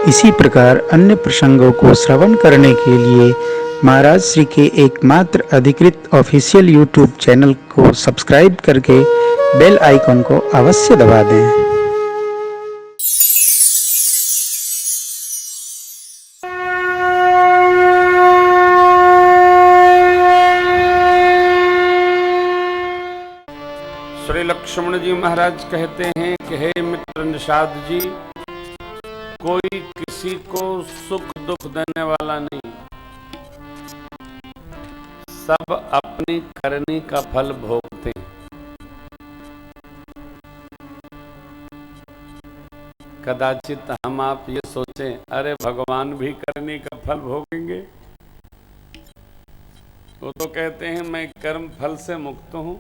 इसी प्रकार अन्य प्रसंगों को श्रवण करने के लिए महाराज श्री के एकमात्र अधिकृत ऑफिशियल यूट्यूब चैनल को सब्सक्राइब करके बेल आइकन को अवश्य दबा दें। श्री लक्ष्मण जी महाराज कहते हैं कि हे मित्र निषाद जी, कोई किसी को सुख दुख देने वाला नहीं, सब अपनी करनी का फल भोगते हैं। कदाचित हम आप ये सोचें, अरे भगवान भी करनी का फल भोगेंगे। वो तो कहते हैं मैं कर्म फल से मुक्त हूं।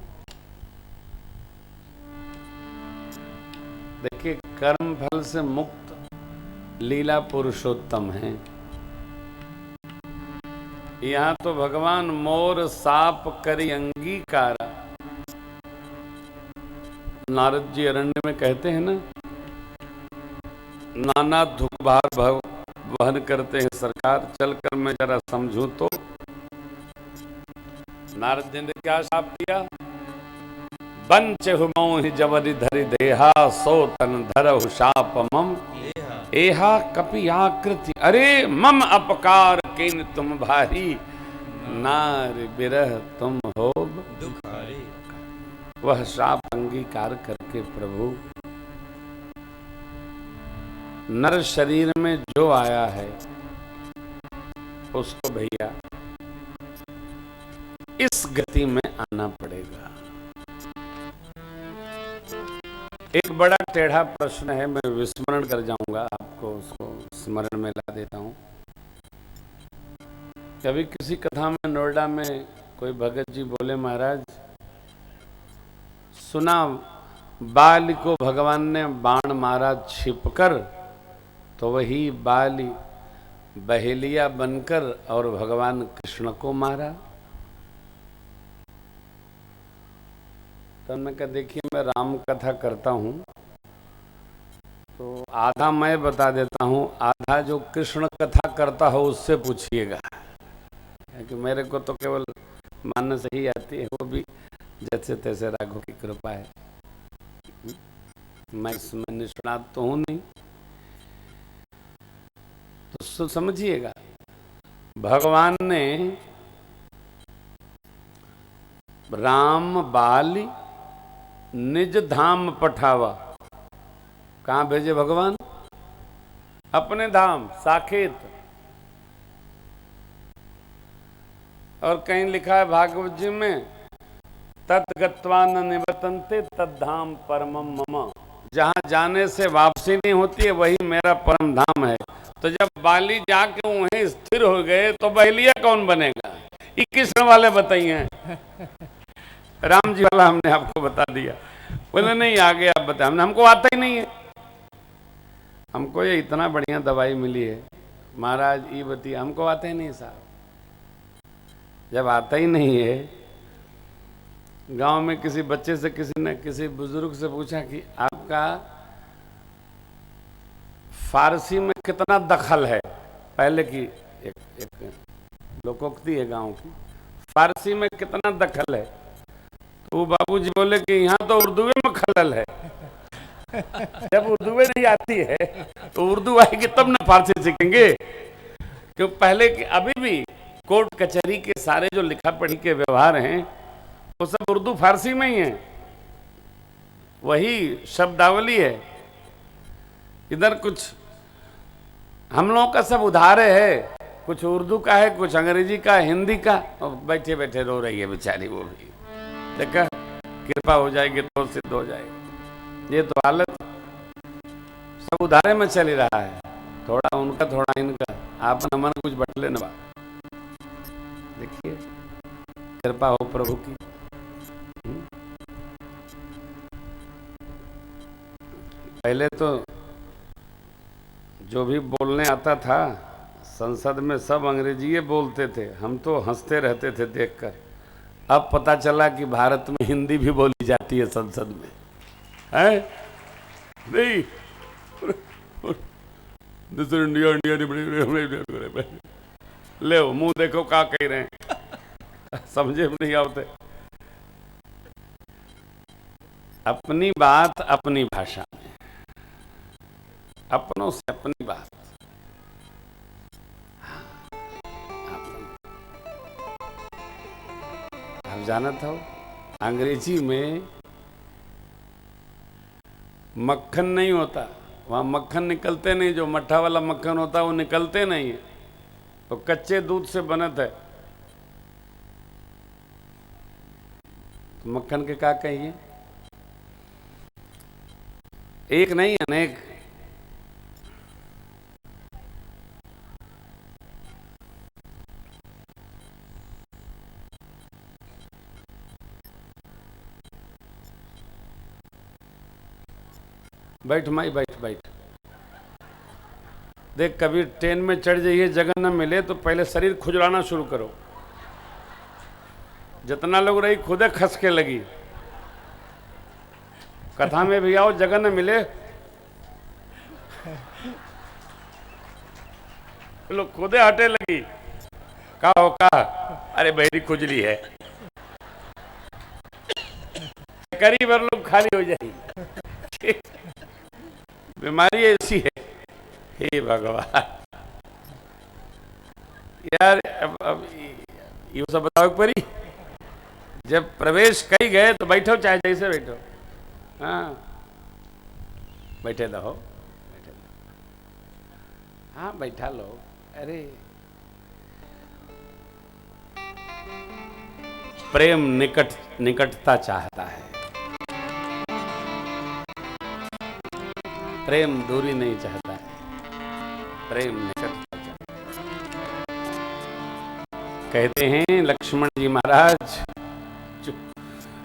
देखिए, कर्म फल से मुक्त लीला पुरुषोत्तम है। यहां तो भगवान मोर साप करी अंगीकारा, नारद जी अरण्य में कहते हैं ना, नाना दुख भार भव वहन करते हैं सरकार, चलकर मैं जरा समझूं तो। नारद जी ने क्या शाप दिया? बंचहु मोहि जबरि धरि देहा, सो तन धरहु शाप मम एहा कपि आकृति, अरे मम अपकार किन तुम भारी, नार बिरह तुम हो दुखारी। वह शाप अंगीकार करके प्रभु नर शरीर में जो आया है उसको भैया इस गति में आना पड़ेगा। एक बड़ा टेढ़ा प्रश्न है, मैं विस्मरण कर जाऊंगा, आपको उसको स्मरण में ला देता हूं। कभी किसी कथा में नोएडा में कोई भगत जी बोले, महाराज सुना बाली को भगवान ने बाण मारा छिपकर, तो वही बाली बहेलिया बनकर और भगवान कृष्ण को मारा। तो मैं कहा, देखिए मैं राम कथा करता हूँ तो आधा मैं बता देता हूँ, आधा जो कृष्ण कथा करता हो उससे पूछिएगा, क्योंकि मेरे को तो केवल मानने से ही आती है, वो भी जैसे तैसे राघव की कृपा है। मैं इसमें निष्णात तो हूँ नहीं, तो समझिएगा। भगवान ने राम बाली निज धाम पठावा। कहां भेजे भगवान? अपने धाम साकेत। और कहीं लिखा है भागवत जी में, तत्गत्वा न निवर्तन्ते तद्धाम परमम मम, जहां जाने से वापसी नहीं होती है वही मेरा परम धाम है। तो जब बाली जाके वहीं स्थिर हो गए तो बहलिया कौन बनेगा? ये कृष्ण वाले बताइए। राम जी वाला हमने आपको बता दिया। बोले नहीं, आगे आप बताए। हमको आता ही नहीं है, हमको ये इतना बढ़िया दवाई मिली है महाराज, ये बताइए, हमको आता ही नहीं साहब। जब आता ही नहीं है, गांव में किसी बच्चे से किसी ने किसी बुजुर्ग से पूछा कि आपका फारसी में कितना दखल है, पहले की एक लोकोक्ति है गांव की, फारसी में कितना दखल है, तो वो बाबूजी बोले कि यहाँ तो उर्दू में खलल है। जब उर्दू में नहीं आती है तो उर्दू आएगी तब ना फारसी सीखेंगे। क्यों? पहले के अभी भी कोर्ट कचहरी के सारे जो लिखा पढ़ी के व्यवहार हैं वो सब उर्दू फारसी में ही है, वही शब्दावली है। इधर कुछ हम लोगों का सब उधारे है, कुछ उर्दू का है, कुछ अंग्रेजी का, हिंदी का। और बैठे बैठे रो रही है बेचारी, वो भी देखा कृपा हो जाएगी तो सिद्ध हो जाएगी। ये तो हालत सब उधारे में चल रहा है, थोड़ा उनका थोड़ा इनका, आप न मन कुछ बटले न बा। देखिए कृपा हो प्रभु की। पहले तो जो भी बोलने आता था संसद में सब अंग्रेजी बोलते थे, हम तो हंसते रहते थे देखकर। अब पता चला कि भारत में हिंदी भी बोली जाती है संसद में, है नहीं? दूसरे इंडिया इंडिया ले मुंह देखो का कह रहे हैं, समझे में नहीं आते। अपनी बात अपनी भाषा में, अपनों से अपनी बात। आप जाना था अंग्रेजी में मक्खन नहीं होता, वहां मक्खन निकलते नहीं, जो मट्ठा वाला मक्खन होता है वो निकलते नहीं है, वो कच्चे दूध से बनत है। तो मक्खन के क्या कहिए, एक नहीं अनेक। बैठ माई बैठ बैठ। देख कभी ट्रेन में चढ़ जाइए, जगह न मिले तो पहले शरीर खुजलाना शुरू करो। जितना लोग रही खुदे खसके लगी। कथा में भी आओ, जगह न मिले लोग खुदे हटे लगी। का हो का, अरे बहरी खुजली है, करीब भर लोग खाली हो जाएगी। बीमारी ऐसी है, हे भगवान। यार अब ये सब बताओ परी। जब प्रवेश कई गए तो बैठो, चाहे जैसे बैठो। हाँ बैठे रहो, बैठे रहो। हाँ बैठा लो। अरे प्रेम निकटता चाहता है, प्रेम दूरी नहीं चाहता है, प्रेम निकटता चाहता है। कहते हैं लक्ष्मण जी महाराज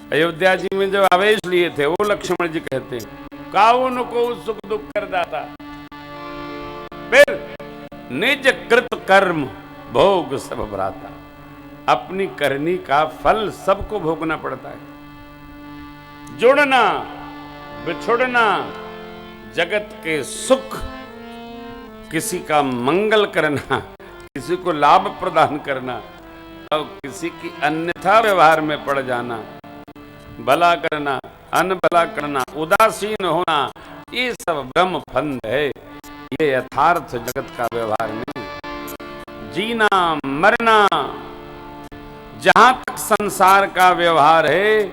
अयोध्या जी में जब आवेश लिए थे, वो लक्ष्मण जी कहते हैं काउन को सुख दुख कर दाता, फिर निज कृत कर्म भोग सब भ्राता। अपनी करनी का फल सबको भोगना पड़ता है। जुड़ना बिछुड़ना, जगत के सुख, किसी का मंगल करना, किसी को लाभ प्रदान करना और किसी की अन्यथा व्यवहार में पड़ जाना, भला करना अनभला करना, उदासीन होना, ये सब ब्रह्म फंद है। ये यथार्थ जगत का व्यवहार नहीं। जीना मरना, जहां तक संसार का व्यवहार है,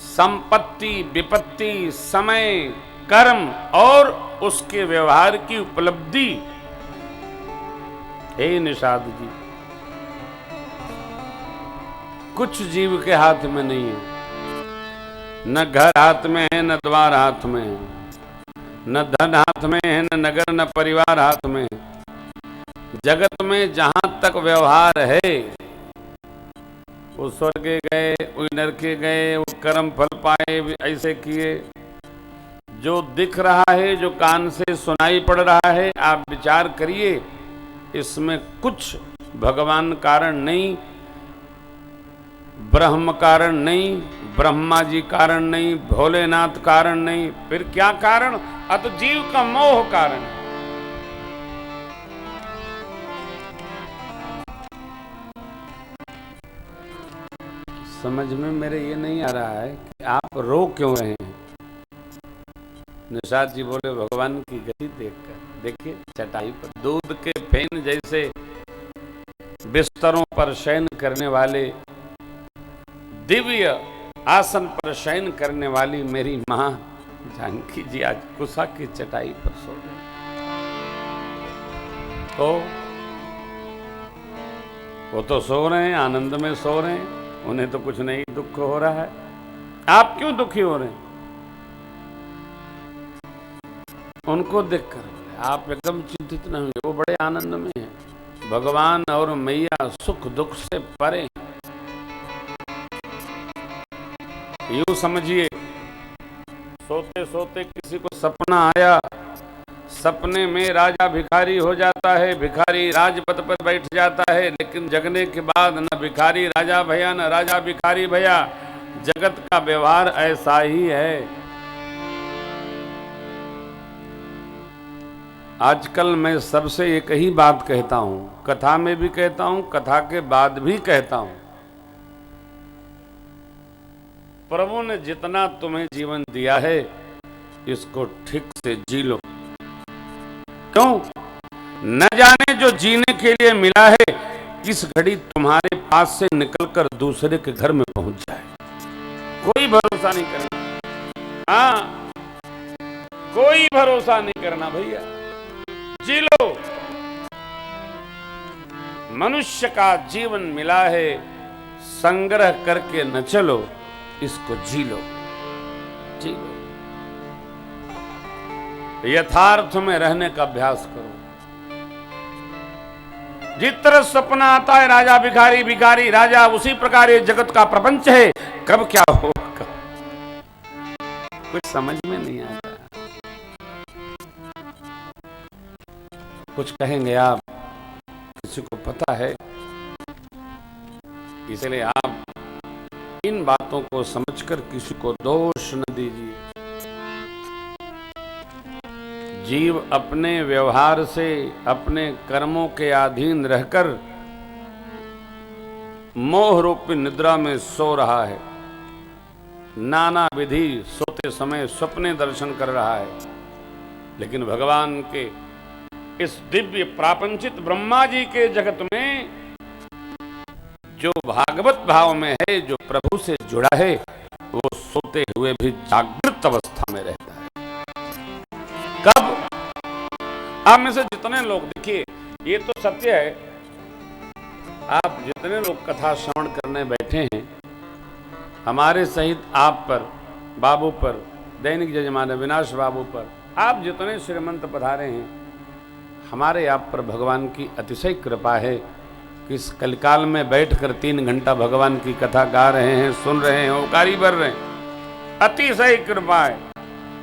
संपत्ति विपत्ति समय कर्म और उसके व्यवहार की उपलब्धि। हे निषाद जी, कुछ जीव के हाथ में नहीं है। न घर हाथ में है, न द्वार हाथ में है, न धन हाथ में है, न नगर न परिवार हाथ में है। जगत में जहां तक व्यवहार है, वो स्वर्गे गए, वो नरके गए, वो कर्म फल पाए, ऐसे किए। जो दिख रहा है, जो कान से सुनाई पड़ रहा है, आप विचार करिए, इसमें कुछ भगवान कारण नहीं, ब्रह्म कारण नहीं, ब्रह्मा जी कारण नहीं, भोलेनाथ कारण नहीं, फिर क्या कारण? अत जीव का मोह कारण। समझ में मेरे ये नहीं आ रहा है कि आप रो क्यों रहे हैं। निषाद जी बोले भगवान की गति देखकर। देखिए चटाई पर दूध के फेन जैसे बिस्तरों पर शयन करने वाले, दिव्य आसन पर शयन करने वाली मेरी मां जानकी जी आज कुशा की चटाई पर सो गई। तो वो तो सो रहे हैं, आनंद में सो रहे हैं, उन्हें तो कुछ नहीं दुख हो रहा है। आप क्यों दुखी हो रहे हैं? उनको देखकर आप एकदम चिंतित नहीं हुए, वो बड़े आनंद में हैं। भगवान और मैया सुख दुख से परे। यूं समझिए, सोते सोते किसी को सपना आया, सपने में राजा भिखारी हो जाता है, भिखारी राजपद पर बैठ जाता है, लेकिन जगने के बाद न भिखारी राजा भया न राजा भिखारी भया। जगत का व्यवहार ऐसा ही है। आजकल मैं सबसे एक ही बात कहता हूं, कथा में भी कहता हूं, कथा के बाद भी कहता हूं, प्रभु ने जितना तुम्हें जीवन दिया है इसको ठीक से जी लो। क्यों? न जाने जो जीने के लिए मिला है किस घड़ी तुम्हारे पास से निकलकर दूसरे के घर में पहुंच जाए। कोई भरोसा नहीं करना। हाँ, कोई भरोसा नहीं करना भैया, जी लो। मनुष्य का जीवन मिला है, संग्रह करके न चलो, इसको जी लो, जी लो। यथार्थ में रहने का अभ्यास करो। जिस तरह सपना आता है राजा भिखारी, भिखारी राजा, उसी प्रकार ये जगत का प्रपंच है। कब क्या होगा कुछ समझ में नहीं आता। कुछ कहेंगे आप, किसी को पता है, इसलिए आप इन बातों को समझकर किसी को दोष न दीजिए। जीव अपने व्यवहार से, अपने कर्मों के अधीन रहकर मोह रूपी निद्रा में सो रहा है। नाना विधि सोते समय सपने दर्शन कर रहा है, लेकिन भगवान के इस दिव्य प्रापंचित ब्रह्मा जी के जगत में जो भागवत भाव में है, जो प्रभु से जुड़ा है, वो सोते हुए भी जागृत अवस्था में रहता है। कब? आप में से जितने लोग, देखिए ये तो सत्य है, आप जितने लोग कथा श्रवण करने बैठे हैं, हमारे सहित आप पर, बाबू पर, दैनिक जजमान अविनाश बाबू पर, आप जितने श्रीमंत पधारे हैं, हमारे आप पर भगवान की अतिशय कृपा है कि इस कलिकाल में बैठकर 3 घंटा भगवान की कथा गा रहे हैं, सुन रहे हैं, ओकारी भर रहे हैं। अतिशय कृपा है।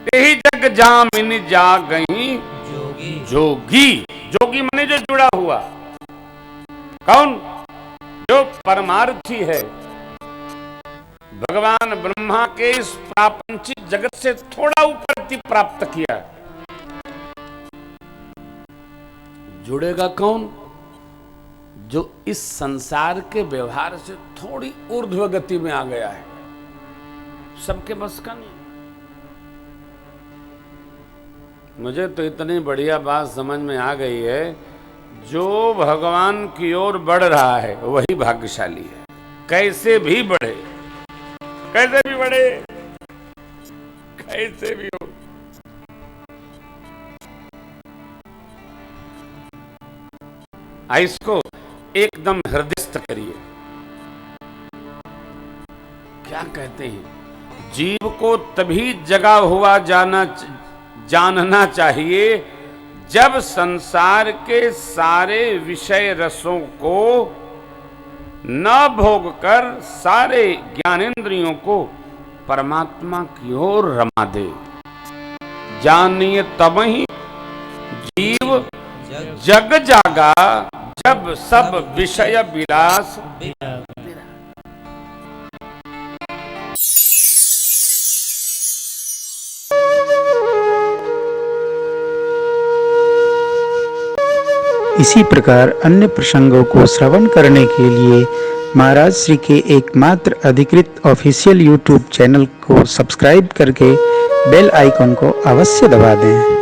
यही जग जामिन जा गई जोगी। जोगी माने जो जुड़ा हुआ। कौन? जो परमार्थी है, भगवान ब्रह्मा के इस प्रापंचिक जगत से थोड़ा ऊपर प्राप्त किया। जुड़ेगा कौन? जो इस संसार के व्यवहार से थोड़ी ऊर्ध्व गति में आ गया है। सबके बस का नहीं। मुझे तो इतनी बढ़िया बात समझ में आ गई है, जो भगवान की ओर बढ़ रहा है वही भाग्यशाली है। कैसे भी बढ़े, कैसे भी बढ़े, कैसे भी हो, इसको एकदम हृदयस्थ करिए। क्या कहते हैं? जीव को तभी जगा हुआ जानना चाहिए जब संसार के सारे विषय रसों को न भोग कर सारे ज्ञानेंद्रियों को परमात्मा की ओर रमा दे। जानिए तब ही जीव जग जागा जब सब विषय विलास। इसी प्रकार अन्य प्रसंगों को श्रवण करने के लिए महाराज श्री के एकमात्र अधिकृत ऑफिशियल यूट्यूब चैनल को सब्सक्राइब करके बेल आइकन को अवश्य दबा दें।